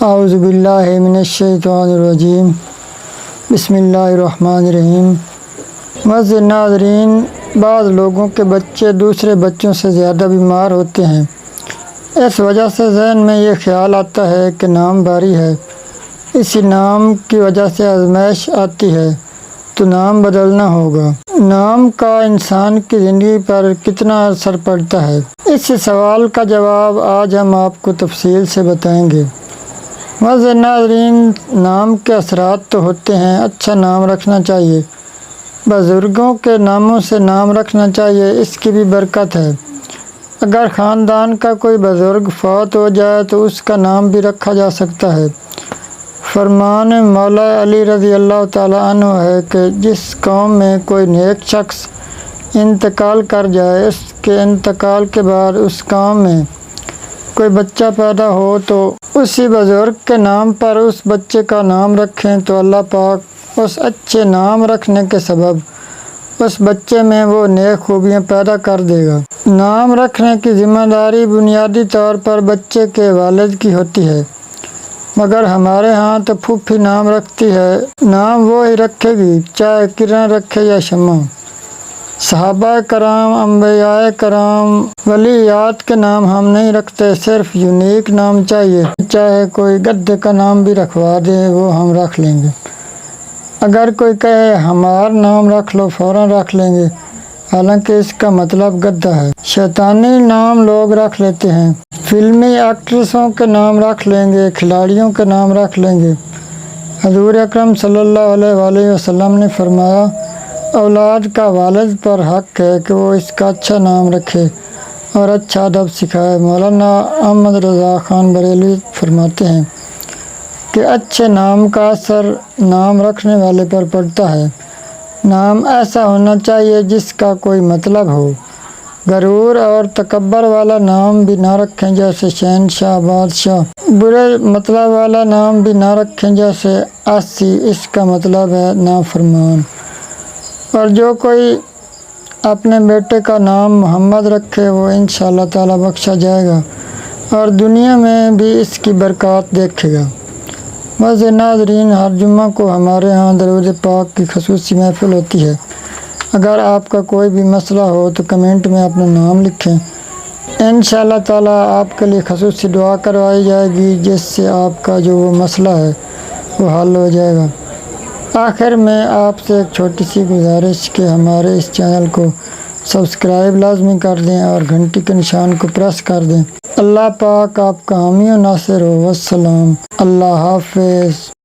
اعوذ باللہ من الشیطان الرجیم بسم اللہ الرحمن الرحیم۔ معزز ناظرین، بعض لوگوں کے بچے دوسرے بچوں سے زیادہ بیمار ہوتے ہیں۔ اس وجہ سے ذہن میں یہ خیال آتا ہے کہ نام باری ہے، اسی نام کی وجہ سے آزمائش آتی ہے تو نام بدلنا ہوگا۔ نام کا انسان کی زندگی پر کتنا اثر پڑتا ہے، اس سوال کا جواب آج ہم آپ کو تفصیل سے بتائیں گے۔ معزز ناظرین، نام کے اثرات تو ہوتے ہیں۔ اچھا نام رکھنا چاہیے، بزرگوں کے ناموں سے نام رکھنا چاہیے، اس کی بھی برکت ہے۔ اگر خاندان کا کوئی بزرگ فوت ہو جائے تو اس کا نام بھی رکھا جا سکتا ہے۔ فرمان مولا علی رضی اللہ تعالیٰ عنہ ہے کہ جس قوم میں کوئی نیک شخص انتقال کر جائے، اس کے انتقال کے بعد اس قوم میں کوئی بچہ پیدا ہو تو اسی بزرگ کے نام پر اس بچے کا نام رکھیں تو اللہ پاک اس اچھے نام رکھنے کے سبب اس بچے میں وہ نیک خوبیاں پیدا کر دے گا۔ نام رکھنے کی ذمہ داری بنیادی طور پر بچے کے والد کی ہوتی ہے، مگر ہمارے ہاں تو پھوپھی نام رکھتی ہے۔ نام وہی رکھے گی چاہے کرن رکھے یا شمع۔ صحابہ کرام، انبیاء کرام، ولیات کے نام ہم نہیں رکھتے، صرف یونیک نام چاہیے۔ چاہے کوئی گدھے کا نام بھی رکھوا دے وہ ہم رکھ لیں گے۔ اگر کوئی کہے ہمار نام رکھ لو، فوراً رکھ لیں گے، حالانکہ اس کا مطلب گدھا ہے۔ شیطانی نام لوگ رکھ لیتے ہیں، فلمی ایکٹریسوں کے نام رکھ لیں گے، کھلاڑیوں کے نام رکھ لیں گے۔ حضور اکرم صلی اللہ علیہ وآلہ وسلم نے فرمایا، اولاد کا والد پر حق ہے کہ وہ اس کا اچھا نام رکھے اور اچھا ادب سکھائے۔ مولانا احمد رضا خان بریلوی فرماتے ہیں کہ اچھے نام کا اثر نام رکھنے والے پر پڑتا ہے۔ نام ایسا ہونا چاہیے جس کا کوئی مطلب ہو۔ غرور اور تکبر والا نام بھی نہ رکھیں جیسے شہنشاہ، بادشاہ۔ برے مطلب والا نام بھی نہ رکھیں جیسے عاصی، اس کا مطلب ہے نافرمان۔ اور جو کوئی اپنے بیٹے کا نام محمد رکھے وہ انشاءاللہ تعالیٰ بخشا جائے گا اور دنیا میں بھی اس کی برکات دیکھے گا۔ معزز ناظرین، ہر جمعہ کو ہمارے ہاں درود پاک کی خصوصی محفل ہوتی ہے۔ اگر آپ کا کوئی بھی مسئلہ ہو تو کمنٹ میں اپنا نام لکھیں، انشاءاللہ تعالیٰ آپ کے لیے خصوصی دعا کروائی جائے گی جس سے آپ کا جو وہ مسئلہ ہے وہ حل ہو جائے گا۔ آخر میں آپ سے ایک چھوٹی سی گزارش کہ ہمارے اس چینل کو سبسکرائب لازمی کر دیں اور گھنٹی کے نشان کو پریس کر دیں۔ اللہ پاک آپ کا حامی و ناصر ہو۔ والسلام، اللہ حافظ۔